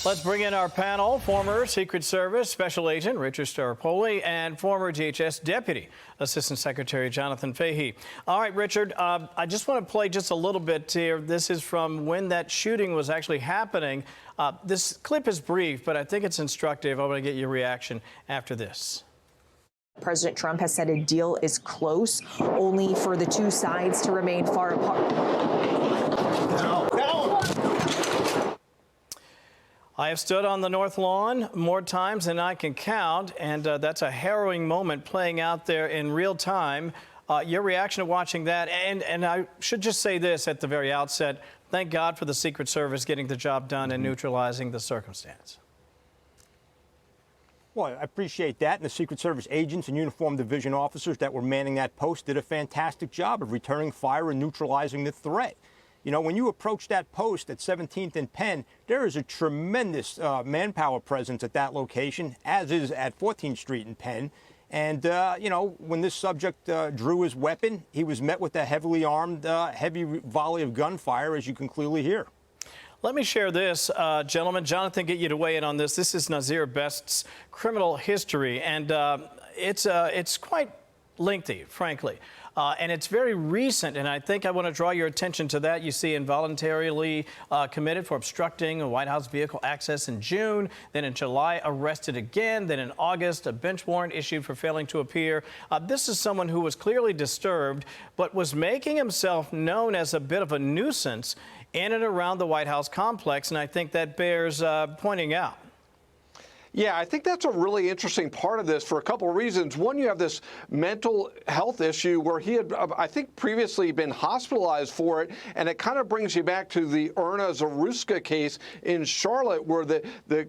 Let's bring in our panel, former Secret Service Special Agent Richard Staropoli and former DHS Deputy Assistant Secretary Jonathan Fahey. All right, Richard, I just want to play just a little bit here. This is from when that shooting was actually happening. This clip is brief, but I think it's instructive. I want to get your reaction after this. President Trump has said a deal is close, only for the two sides to remain far apart. I have stood on the North Lawn more times than I can count, and that's a harrowing moment playing out there in real time. Your reaction to watching that, and I should just say this at the very outset, thank God for the Secret Service getting the job done and neutralizing the circumstance. Well, I appreciate that, and the Secret Service agents and uniformed division officers that were manning that post did a fantastic job of returning fire and neutralizing the threat. You know, when you approach that post at 17th and Penn, there is a tremendous manpower presence at that location, as is at 14th Street and Penn. And, you know, when this subject drew his weapon, he was met with a heavily armed, heavy volley of gunfire, as you can clearly hear. Let me share this, gentlemen. Jonathan, get you to weigh in on this. This is Nazir Best's criminal history, and it's quite lengthy, frankly. And it's very recent, and I think I want to draw your attention to that. You see involuntarily committed for obstructing a White House vehicle access in June, then in July arrested again, then in August a bench warrant issued for failing to appear. This is someone who was clearly disturbed, but was making himself known as a bit of a nuisance in and around the White House complex, and I think that bears pointing out. Yeah, I think that's a really interesting part of this for a couple of reasons. One, you have this mental health issue where he had, I think, previously been hospitalized for it, and it kind of brings you back to the Erna Zaruska case in Charlotte, where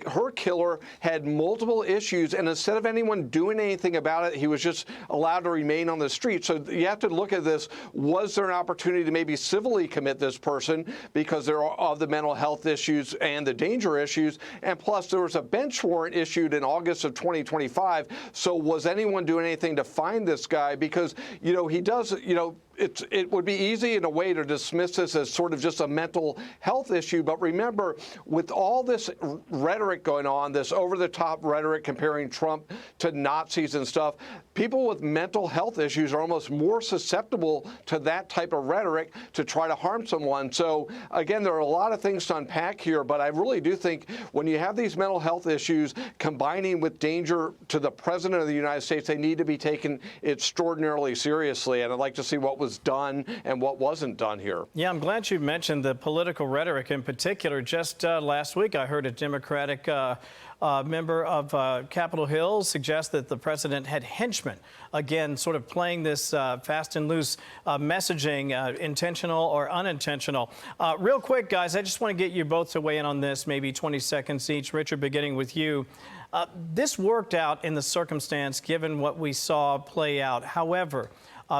her killer had multiple issues, and instead of anyone doing anything about it, he was just allowed to remain on the street. So you have to look at this. Was there an opportunity to maybe civilly commit this person because there are of the mental health issues and the danger issues? And plus, there was a bench warrant issued in August of 2025. So was anyone doing anything to find this guy? Because, you know, he does, you know, it would be easy in a way to dismiss this as sort of just a mental health issue. But remember, with all this rhetoric going on, this over-the-top rhetoric comparing Trump to Nazis and stuff, people with mental health issues are almost more susceptible to that type of rhetoric to try to harm someone. So, again, there are a lot of things to unpack here, but I really do think when you have these mental health issues combining with danger to the President of the United States, they need to be taken extraordinarily seriously. And I'd like to see what was done and what wasn't done here. Yeah, I'm glad you mentioned the political rhetoric in particular. Just last week, I heard a Democratic member of Capitol Hill suggest that the president had henchmen, again, sort of playing this fast and loose messaging, intentional or unintentional. Real quick, guys, I just want to get you both to weigh in on this, maybe 20 seconds each. Richard, beginning with you. This worked out in the circumstance, given what we saw play out. However,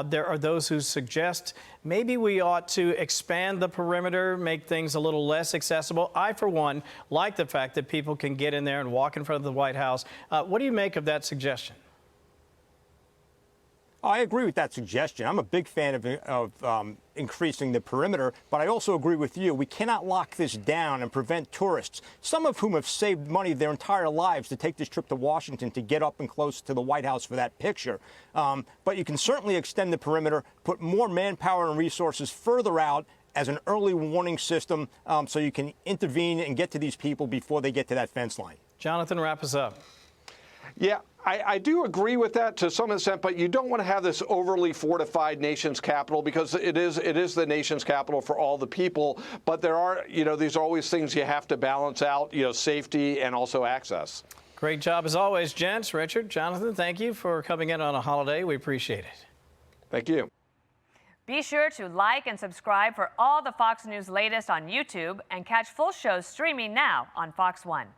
there are those who suggest maybe we ought to expand the perimeter, make things a little less accessible. I, for one, like the fact that people can get in there and walk in front of the White House. What do you make of that suggestion? I agree with that suggestion. I'm a big fan of increasing the perimeter, but I also agree with you. We cannot lock this down and prevent tourists, some of whom have saved money their entire lives to take this trip to Washington to get up and close to the White House for that picture. But you can certainly extend the perimeter, put more manpower and resources further out as an early warning system so you can intervene and get to these people before they get to that fence line. Jonathan, wrap us up. Yeah, I do agree with that to some extent, but you don't want to have this overly fortified nation's capital because it is the nation's capital for all the people. But there are, you know, these are always things you have to balance out, you know, safety and also access. Great job as always, gents. Richard, Jonathan, thank you for coming in on a holiday. We appreciate it. Thank you. Be sure to like and subscribe for all the Fox News latest on YouTube and catch full shows streaming now on Fox One.